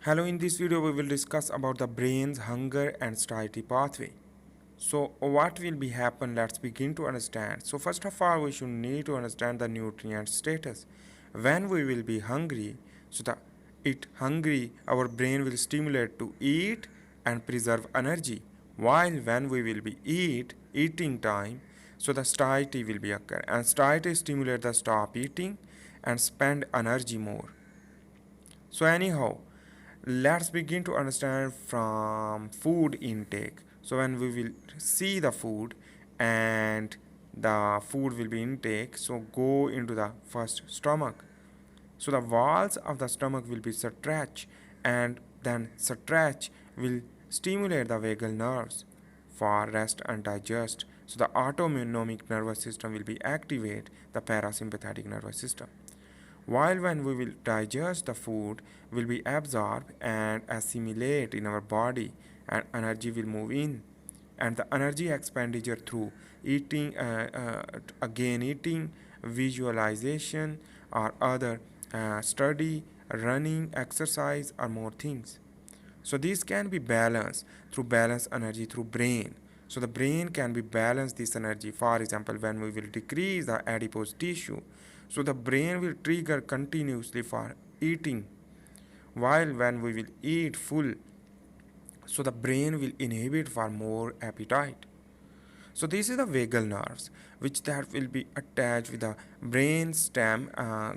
Hello, in this video we will discuss about the brain's hunger and satiety pathway. So what will be happen? Let's begin to understand. So first of all, we should need to understand the nutrient status. When we will be hungry, so the it hungry, our brain will stimulate to eat and preserve energy. While when we will be eating time, so the satiety will be occur, and satiety stimulate the stop eating and spend energy more. So anyhow, let's begin to understand from food intake. So when we will see the food and the food will be intake, so go into the first stomach. So the walls of the stomach will be stretched, and then stretch will stimulate the vagal nerves for rest and digest. So the autonomic nervous system will be activate the parasympathetic nervous system. While when we will digest the food will be absorbed and assimilate in our body, and energy will move in, and the energy expenditure through eating, again eating, visualization, or other study, running, exercise, or more things. So these can be balanced through balance energy through brain. So the brain can be balanced this energy. For example, when we will decrease the adipose tissue, so the brain will trigger continuously for eating. While when we will eat full, so the brain will inhibit for more appetite. So this is the vagal nerves, which that will be attached with the brain stem,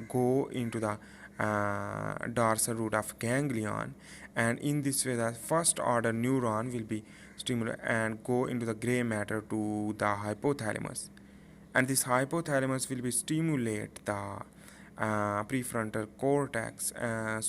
go into the dorsal root of ganglion, and in this way the first order neuron will be stimulated and go into the gray matter to the hypothalamus, and this hypothalamus will be stimulate the prefrontal cortex, uh,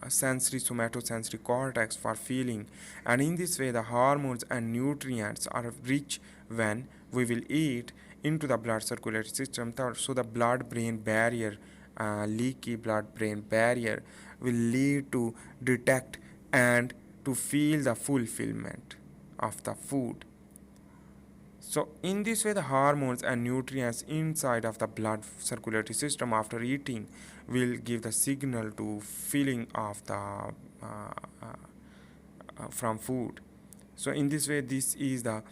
sensory somatosensory cortex for feeling, and in this way the hormones and nutrients are rich when we will eat into the blood circulatory system. So the blood brain barrier, leaky blood brain barrier will lead to detect and to feel the fulfillment of the food. So in this way the hormones and nutrients inside of the blood circulatory system after eating will give the signal to feeling of the from food. So in this way this is the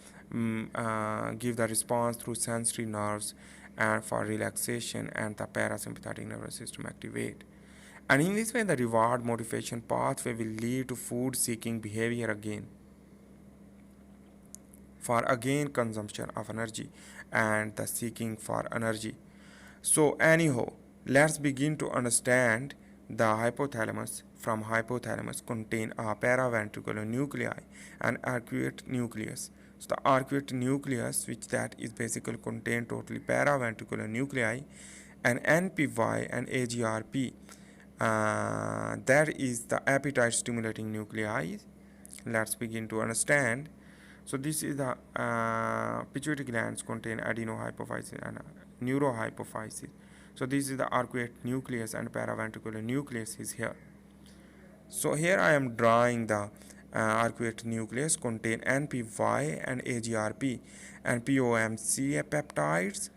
give the response through sensory nerves and for relaxation, and the parasympathetic nervous system activate. And in this way the reward motivation pathway will lead to food seeking behavior again, for again consumption of energy and the seeking for energy. So anyhow, let's begin to understand the hypothalamus. From hypothalamus contain a paraventricular nuclei and arcuate nucleus. So the arcuate nucleus, which that is basically contain totally paraventricular nuclei, and NPY and AGRP, that is the appetite stimulating nuclei. Let's begin to understand. So this is the pituitary glands contain adenohypophysis and neurohypophysis. So this is the arcuate nucleus and paraventricular nucleus is here. So here I am drawing the arcuate nucleus contain NPY and AGRP and POMC peptides.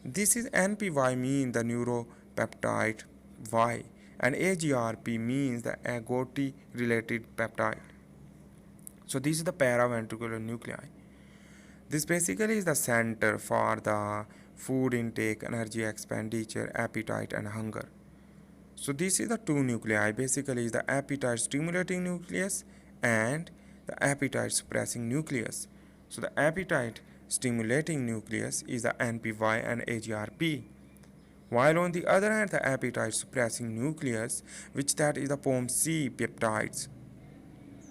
This is NPY mean the neuropeptide Y, and AGRP means the agouti related peptide. So this is the paraventricular nuclei. This basically is the center for the food intake, energy expenditure, appetite, and hunger. So this is the two nuclei. Basically is the appetite stimulating nucleus and the appetite suppressing nucleus. So the appetite stimulating nucleus is the NPY and AGRP. While on the other hand the appetite suppressing nucleus, which that is the POMC peptides,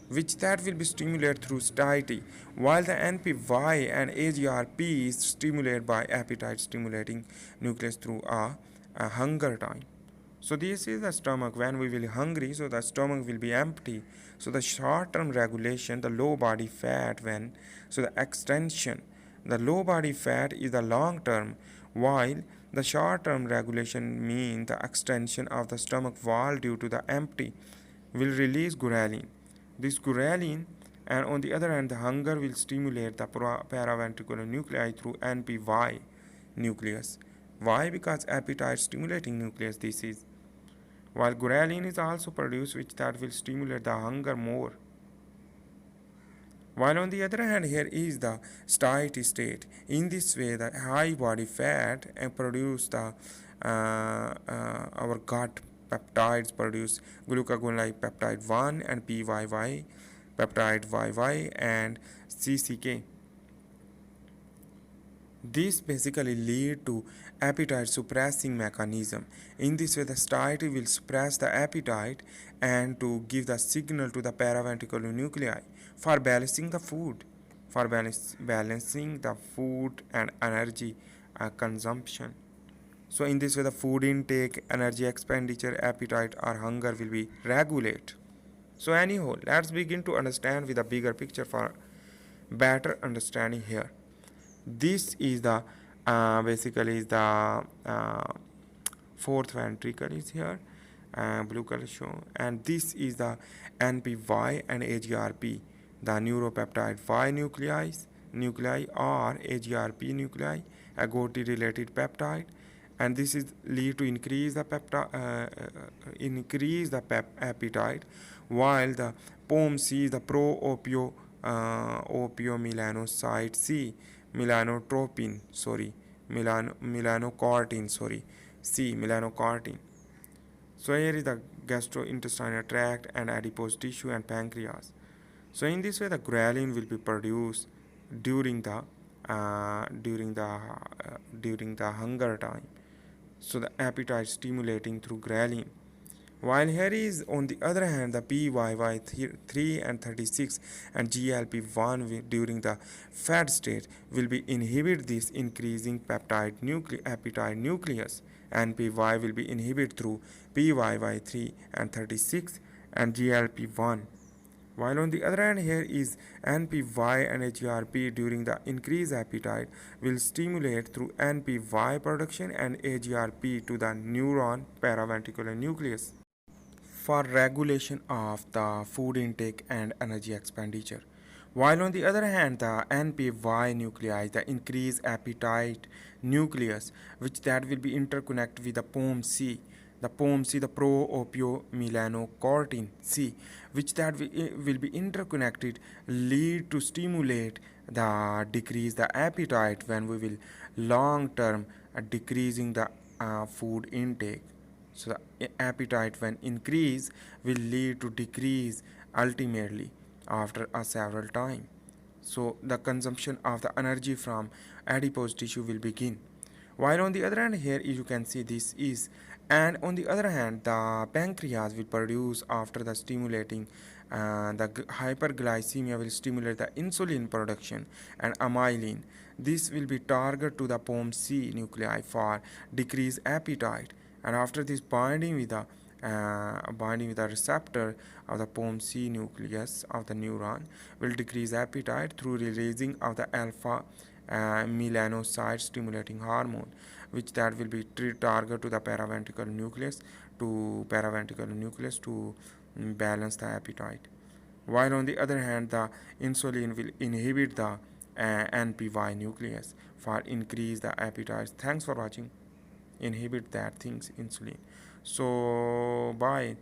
which that will be stimulated through satiety, while the NPY and AGRP is stimulated by appetite stimulating nucleus through a hunger time. So this is the stomach. When we will hungry, so the stomach will be empty. So the short term regulation, the low body fat, when so the extension, the low body fat is the long term, while the short term regulation means the extension of the stomach wall due to the empty will release ghrelin. This ghrelin, and on the other hand the hunger will stimulate the paraventricular nuclei through NPY nucleus. Why? Because appetite stimulating nucleus this is. while ghrelin is also produced, which that will stimulate the hunger more. While on the other hand, here is the satiety state. In this way, the high body fat produce the our gut peptides produce glucagon like peptide 1 and PYY, peptide YY and CCK. This basically lead to appetite suppressing mechanism. In this way, the satiety will suppress the appetite and to give the signal to the paraventricular nuclei for balancing the food, for balancing the food and energy consumption. So in this way, the food intake, energy expenditure, appetite or hunger will be regulate. So anyhow, let's begin to understand with a bigger picture for better understanding here. This is the basically is the fourth ventricle is here, blue color show, and this is the NPY and AGRP, the neuropeptide Y nuclei or AGRP nuclei, agouti related peptide, and this is lead to increase the appetite, while the POMC is the pro opiomelanocyte C melanocortin melanocortin. So here is the gastrointestinal tract and adipose tissue and pancreas. So in this way, the ghrelin will be produced during the hunger time. So the appetite stimulating through ghrelin. While here is on the other hand the PYY3 and 36 and GLP-1 during the fat state will be inhibit this increasing appetite nucleus, and PY will be inhibited through PYY3 and 36 and GLP-1. While on the other hand, here is NPY and AGRP during the increased appetite will stimulate through NPY production and AGRP to the neuron paraventricular nucleus for regulation of the food intake and energy expenditure. While on the other hand, the NPY nuclei, the increased appetite nucleus, which that will be interconnected with the POMC, the pro-opiomelanocortin C, which that will be interconnected, lead to stimulate the decrease the appetite when we will long term decreasing the food intake. So the appetite when increase will lead to decrease ultimately after a several time. So the consumption of the energy from adipose tissue will begin. While on the other hand, here you can see this is, and on the other hand, the pancreas will produce after the stimulating hyperglycemia will stimulate the insulin production and amylin. This will be target to the POMC nuclei for decreased appetite, and after this binding with the receptor of the POMC nucleus of the neuron will decrease appetite through releasing of the alpha melanocyte stimulating hormone, which that will be target to the paraventricular nucleus to balance the appetite. While on the other hand, the insulin will inhibit the NPY nucleus for increase the appetite. Thanks for watching. Inhibit that things insulin. So bye.